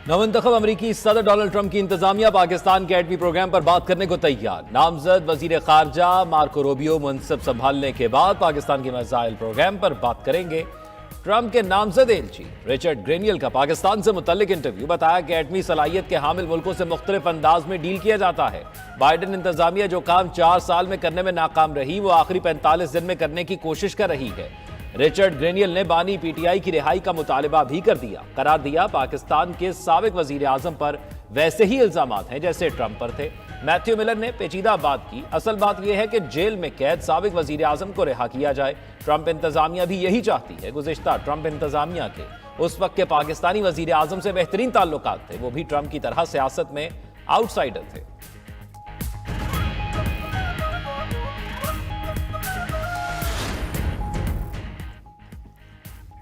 नवंतखब अमरीकी सदर Donald Trump की इंतजामिया पाकिस्तान के एटमी प्रोग्राम पर बात करने को तैयार। नामजद वजीर खारजा मार्को रूबियो मुंसब संभालने के बाद पाकिस्तान के मिसाइल प्रोग्राम पर बात करेंगे। ट्रंप के नामजद एलची रिचर्ड ग्रेनियल का पाकिस्तान से मुतल्लिक इंटरव्यू बताया कि एटमी सलाहियत के हामिल मुल्कों से मुख्तलिफ अंदाज में डील किया जाता है। बाइडन इंतजामिया जो काम 4 साल में करने में नाकाम रही वो आखिरी 45 दिन में करने की कोशिश कर रही है। रिचर्ड ग्रेनियल ने बानी पीटीआई की रिहाई का मुतालबा भी कर दिया। करार दिया पाकिस्तान के साबिक वजीर आजम पर वैसे ही इल्जामात हैं जैसे ट्रंप पर थे। मैथ्यू मिलर ने पेचीदा बात की, असल बात यह है कि जेल में कैद साबिक वजीर आजम को रिहा किया जाए। ट्रंप इंतजामिया भी यही चाहती है। गुज़िश्ता ट्रंप इंतजामिया के उस वक्त के पाकिस्तानी वजीर आजम से बेहतरीन ताल्लुकात थे। वो भी ट्रंप की तरह सियासत में आउटसाइडर थे।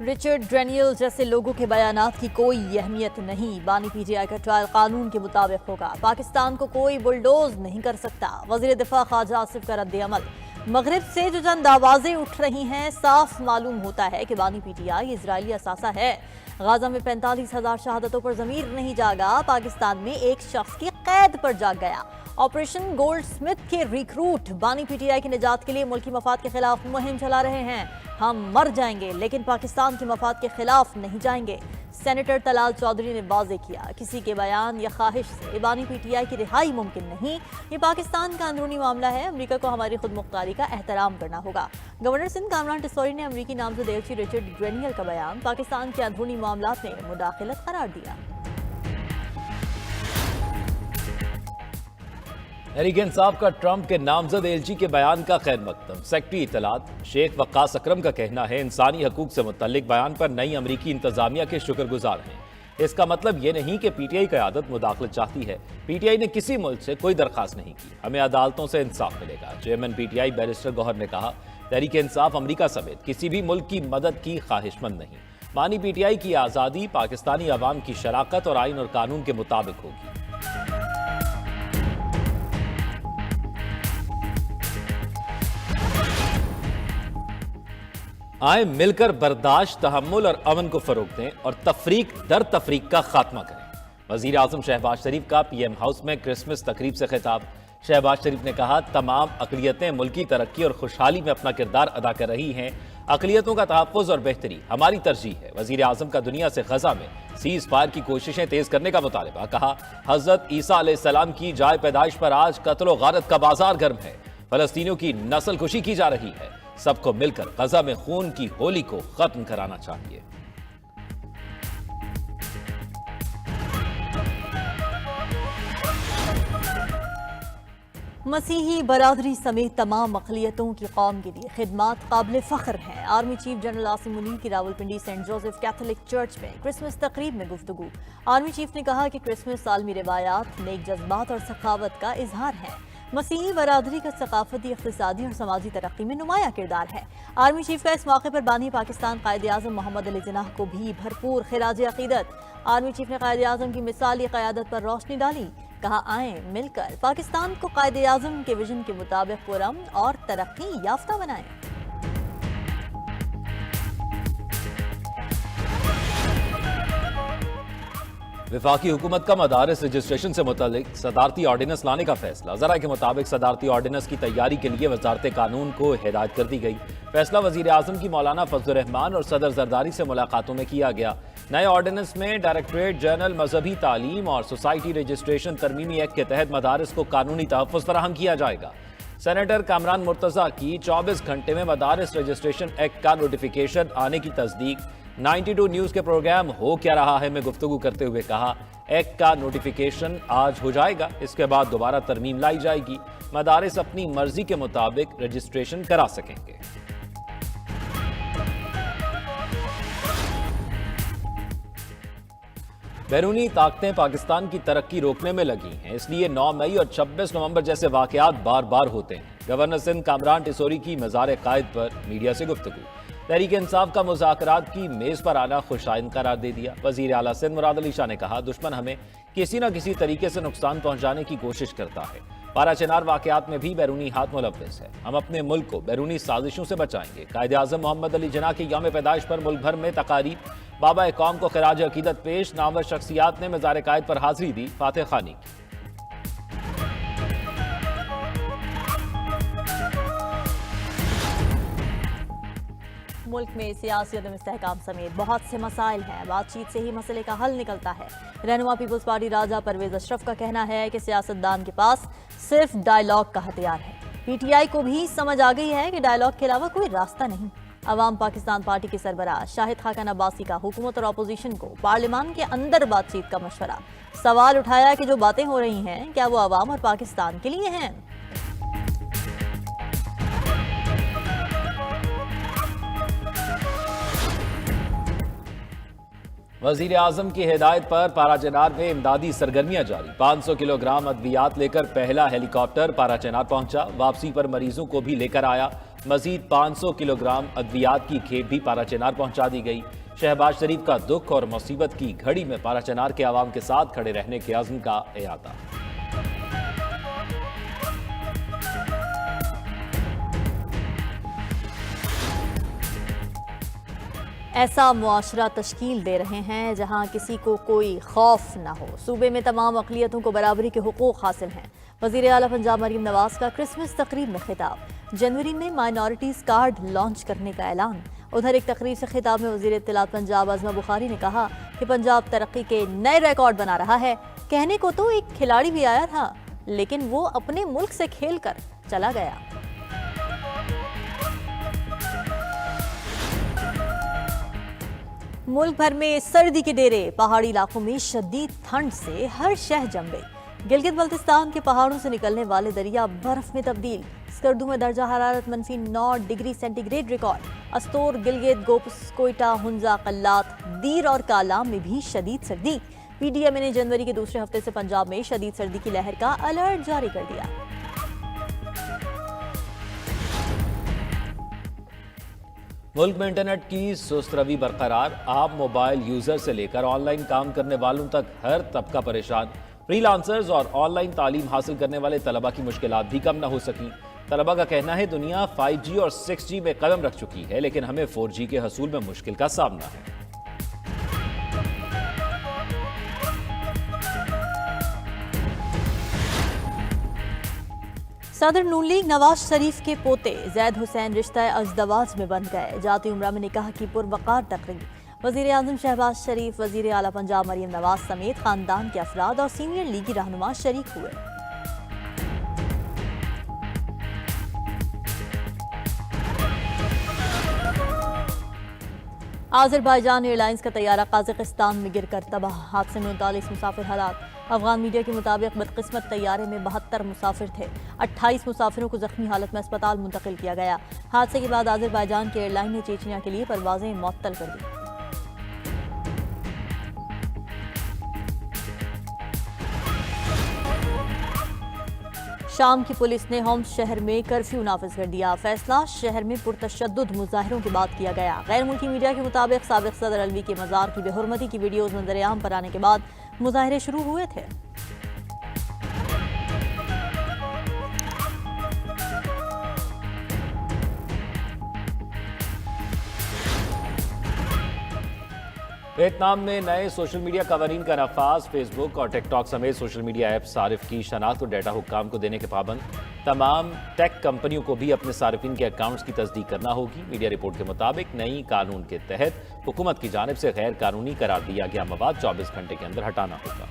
रिचर्ड ग्रेनियल जैसे लोगों के बयानात की कोई अहमियत नहीं। बानी पीटीआई का ट्रायल कानून के मुताबिक होगा। पाकिस्तान को कोई बुलडोज नहीं कर सकता। वजीर दिफा ख्वाजा आसिफ का रद्द अमल। मगरिब से जो चंद आवाजें उठ रही हैं, साफ मालूम होता है कि बानी पीटीआई इजरायली असासा है। गाजा में 45,000 शहादतों पर ज़मीर नहीं जागा। पाकिस्तान में एक शख्स की कैद पर जाग गया। ऑपरेशन गोल्ड स्मिथ के रिक्रूट बानी पीटीआई की निजात के लिए मुल्की मफाद के खिलाफ मुहिम चला रहे हैं। हम मर जाएंगे लेकिन पाकिस्तान के मफाद के खिलाफ नहीं जाएंगे। सेनेटर तलाल चौधरी ने वाज़ेह किया, किसी के बयान या ख्वाहिश से बानी पीटीआई की रिहाई मुमकिन नहीं। ये पाकिस्तान का अंदरूनी मामला है। अमेरिका को हमारी खुद मुख्तारी का एहतराम करना होगा। गवर्नर सिंध कामरान टिसौरी ने अमेरिकी नामजद एलची रिचर्ड ग्रेनियल का बयान पाकिस्तान के अंदरूनी मामलात में मुदाखलत करार दिया। तहरीक इंसाफ का ट्रंप के नामजद एलची के बयान का खैर मकदम। सेक्रेटरी इत्तलात शेख वक्कास अकरम का कहना है इंसानी हकूक से मुतल्लिक बयान पर नई अमरीकी इंतजामिया के शुक्रगुजार हैं। इसका मतलब ये नहीं कि पीटीआई क़यादत मुदाखलत चाहती है। पीटीआई ने किसी मुल्क से कोई दरख्वास्त नहीं की। हमें अदालतों से इंसाफ मिलेगा। चेयरमैन पीटीआई बैरिस्टर गौहर ने कहा, तहरीक इंसाफ अमरीका समेत किसी भी मुल्क की मदद की ख्वाहिशमंद नहीं। बानी पीटीआई की आज़ादी पाकिस्तानी अवाम की शराकत और आइन और कानून के मुताबिक होगी। आए मिलकर बर्दाश्त, तहम्मुल और अमन को फरोग दें और तफरीक दर तफरीक का खात्मा करें। वजीर आजम शहबाज शरीफ का पीएम हाउस में क्रिसमस तकरीब से खिताब। शहबाज शरीफ ने कहा, तमाम अक़लियतें मुल्की तरक्की और खुशहाली में अपना किरदार अदा कर रही हैं। अक़लियतों का तहफ़्फ़ुज़ और बेहतरी हमारी तरजीह है। वजीर आजम का दुनिया से गजा में सीज़ फायर की कोशिशें तेज करने का मुतालबा। कहा, हज़रत ईसा अलैहिस्सलाम की जाए पैदाइश पर आज कत्ल व गारत का बाजार गर्म है। फ़लस्तीनियों की नस्ल खुशी की जा रही है। सबको मिलकर गजा में खून की होली को खत्म कराना चाहिए। मसीही बरादरी समेत तमाम अक़लियतों की कौम के लिए खिदमात काबिल फ़ख्र हैं। Army chief general Asim Munir की Rawalpindi saint Joseph Catholic church में क्रिसमस तकरीब में गुफ्तगू। आर्मी चीफ ने कहा कि क्रिसमस सालमी रिवायात, नेक जज्बात और सखावत का इजहार है। मसीही बरादरी का सकाफती, इक़्तिसादी और समाजी तरक्की में नुमाया किरदार है। आर्मी चीफ का इस मौके पर बानी पाकिस्तान कायदे आज़म मोहम्मद अली जिन्नाह को भी भरपूर खिराज अक़ीदत। आर्मी चीफ ने कायदे आज़म की मिसाली क़यादत पर रोशनी डाली। कहा, आए मिलकर पाकिस्तान को कायदे आज़म के विजन के मुताबिक पुरअमन और तरक्की याफ्ता बनाएं। वफाकी हुकूमत का मदारिस रजिस्ट्रेशन से मुतालिक सदारती ऑर्डिनेंस लाने का फैसला। ज़रा के मुताबिक सदारती ऑर्डिनेंस की तैयारी के लिए वजारत कानून को हिदायत कर दी गई। फैसला वजीर आजम की मौलाना फजल रहमान और सदर जरदारी से मुलाकातों में किया गया। नए ऑर्डिनेंस में डायरेक्टरेट जनरल मजहबी तालीम और सोसाइटी रजिस्ट्रेशन तरमीमी एक्ट के तहत मदारिस को कानूनी तहफ़्फ़ुज़ फराहम किया जाएगा। सेनेटर कामरान मुर्तज़ा की 24 घंटे में मदारिस रजिस्ट्रेशन एक्ट का नोटिफिकेशन आने की तस्दीक। 92 न्यूज़ के प्रोग्राम हो क्या रहा है में गुफ्तगू करते हुए कहा, एक्ट का नोटिफिकेशन आज हो जाएगा, इसके बाद दोबारा तरमीम लाई जाएगी। मदारिस अपनी मर्जी के मुताबिक रजिस्ट्रेशन करा सकेंगे। बैरूनी ताकतें पाकिस्तान की तरक्की रोकने में लगी हैं, इसलिए 9 मई और 26 नवंबर जैसे वाकयात बार बार होते हैं। गवर्नर सिंध कामरान टिसौरी की मज़ार कायद पर मीडिया से गुफ्तगू। तहरीक इंसाफ का मुज़ाकरात की मेज़ पर आना खुशाइन करार दे दिया। वज़ीर आला सिंध मुराद अली शाह ने कहा, दुश्मन हमें किसी न किसी तरीके से नुकसान पहुंचाने की कोशिश करता है। पारा चिनार वाकयात में भी बैरूनी हाथ मुलव्वस है। हम अपने मुल्क को बैरूनी साजिशों से बचाएंगे। कायदे आज़म मोहम्मद अली जिन्नाह के यौम पैदाइश पर मुल्क भर में तकारीब। بابا قوم کو خراج عقیدت پیش، نامور شخصیات نے مزار قائد پر حاضری دی، فاتح خانی کی۔ ملک میں سیاسی عدم استحکام سمیت بہت سے مسائل ہیں، بات چیت سے ہی مسئلے کا حل نکلتا ہے۔ رہنما پیپلز پارٹی راجہ پرویز اشرف کا کہنا ہے کہ سیاستدان کے پاس صرف ڈائیلاگ کا ہتھیار ہے۔ پی ٹی آئی کو بھی سمجھ آ گئی ہے کہ ڈائیلاگ کے علاوہ کوئی راستہ نہیں۔ عوام پاکستان پارٹی کے سربراہ شاہد خاقان عباسی کا حکومت اور اپوزیشن کو پارلیمان کے اندر بات چیت کا مشورہ، سوال اٹھایا کہ جو باتیں ہو رہی ہیں کیا وہ عوام اور پاکستان کے لیے ہیں؟ وزیر اعظم کی ہدایت پر پارا چنار میں امدادی سرگرمیاں جاری، 500 کلو گرام ادویات لے کر پہلا ہیلی کاپٹر پارا چنار پہنچا، واپسی پر مریضوں کو بھی لے کر آیا۔ مزید 500 کلو گرام ادویات کی کھیپ بھی پارا چنار پہنچا دی گئی۔ شہباز شریف کا دکھ اور مصیبت کی گھڑی میں پارا چنار کے عوام کے ساتھ کھڑے رہنے کے عزم کا احاطہ۔ ایسا معاشرہ تشکیل دے رہے ہیں جہاں کسی کو کوئی خوف نہ ہو، صوبے میں تمام اقلیتوں کو برابری کے حقوق حاصل ہیں۔ وزیر اعلیٰ پنجاب مریم نواز کا کرسمس تقریب میں خطاب، جنوری میں مائنورٹیز کارڈ لانچ کرنے کا اعلان۔ ادھر ایک تقریب سے خطاب میں وزیر اطلاعات پنجاب عظمہ بخاری نے کہا کہ پنجاب ترقی کے نئے ریکارڈ بنا رہا ہے۔ کہنے کو تو ایک کھلاڑی بھی آیا تھا لیکن وہ اپنے ملک سے کھیل کر چلا گیا۔ ملک بھر میں سردی کے ڈیرے، پہاڑی علاقوں میں شدید ٹھنڈ سے ہر شہ جم گئی۔ گلگت بلتستان کے پہاڑوں سے نکلنے والے دریا برف میں تبدیل، اسکردو میں درجہ حرارت -9 degree centigrade record. Astore, Gilgit, Gupis, Quetta, Hunza, Kalat, Dir اور کالام میں بھی شدید سردی۔ پی ڈی ایم نے جنوری کے دوسرے ہفتے سے پنجاب میں شدید سردی کی لہر کا الرٹ جاری کر دیا۔ ملک میں انٹرنیٹ کی سست روی برقرار، عام موبائل یوزر سے لے کر آن لائن کام کرنے والوں تک ہر طبقہ پریشان۔ فری لانسرز اور آن لائن تعلیم حاصل کرنے والے طلبہ کی مشکلات بھی کم نہ ہو سکیں۔ طلبہ کا کہنا ہے دنیا 5G اور 6G میں قدم رکھ چکی ہے لیکن ہمیں 4G کے حصول میں مشکل کا سامنا ہے۔ صدر نون لیگ نواز شریف کے پوتے زید حسین رشتہ ازدواج میں بندھ گئے، جاتی عمرہ میں نکاح کی پروقار تقریب۔ وزیر اعظم شہباز شریف، وزیر اعلیٰ پنجاب مریم نواز سمیت خاندان کے افراد اور سینئر لیگی رہنما شریک ہوئے۔ آذربائیجان ایئر لائنز کا طیارہ قازقستان میں گر کر تباہ، حادثے میں 39 مسافر ہلاک۔ افغان میڈیا کے مطابق بدقسمت طیارے میں 72 مسافر تھے، 28 مسافروں کو زخمی حالت میں اسپتال منتقل کیا گیا۔ حادثے کے بعد آذربائیجان کی ایئر لائن نے چیچنیا کے لیے پروازیں معطل کر دیں۔ شام کی پولیس نے ہومس شہر میں کرفیو نافذ کر دیا، فیصلہ شہر میں پرتشدد مظاہروں کے بعد کیا گیا۔ غیر ملکی میڈیا کے مطابق سابق صدر الوی کے مزار کی بے حرمتی کی ویڈیوز منظر عام پر آنے کے بعد مظاہرے شروع ہوئے تھے۔ ویتنام میں نئے سوشل میڈیا قوانین کا نفاذ، فیس بک اور ٹک ٹاک سمیت سوشل میڈیا ایپ صارف کی شناخت اور ڈیٹا حکام کو دینے کے پابند۔ تمام ٹیک کمپنیوں کو بھی اپنے صارفین کے اکاؤنٹس کی تصدیق کرنا ہوگی۔ میڈیا رپورٹ کے مطابق نئی قانون کے تحت حکومت کی جانب سے غیر قانونی قرار دیا گیا مواد 24 گھنٹے کے اندر ہٹانا ہوگا۔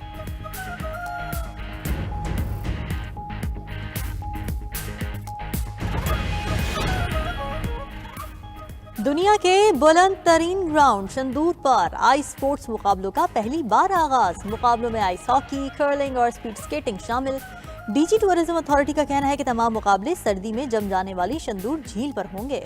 دنیا کے بلند ترین گراؤنڈ شندور پر آئس سپورٹس مقابلوں کا پہلی بار آغاز۔ مقابلوں میں آئس ہاکی، کرلنگ اور سپیڈ سکیٹنگ شامل۔ ڈی جی ٹورزم اتھارٹی کا کہنا ہے کہ تمام مقابلے سردی میں جم جانے والی شندور جھیل پر ہوں گے۔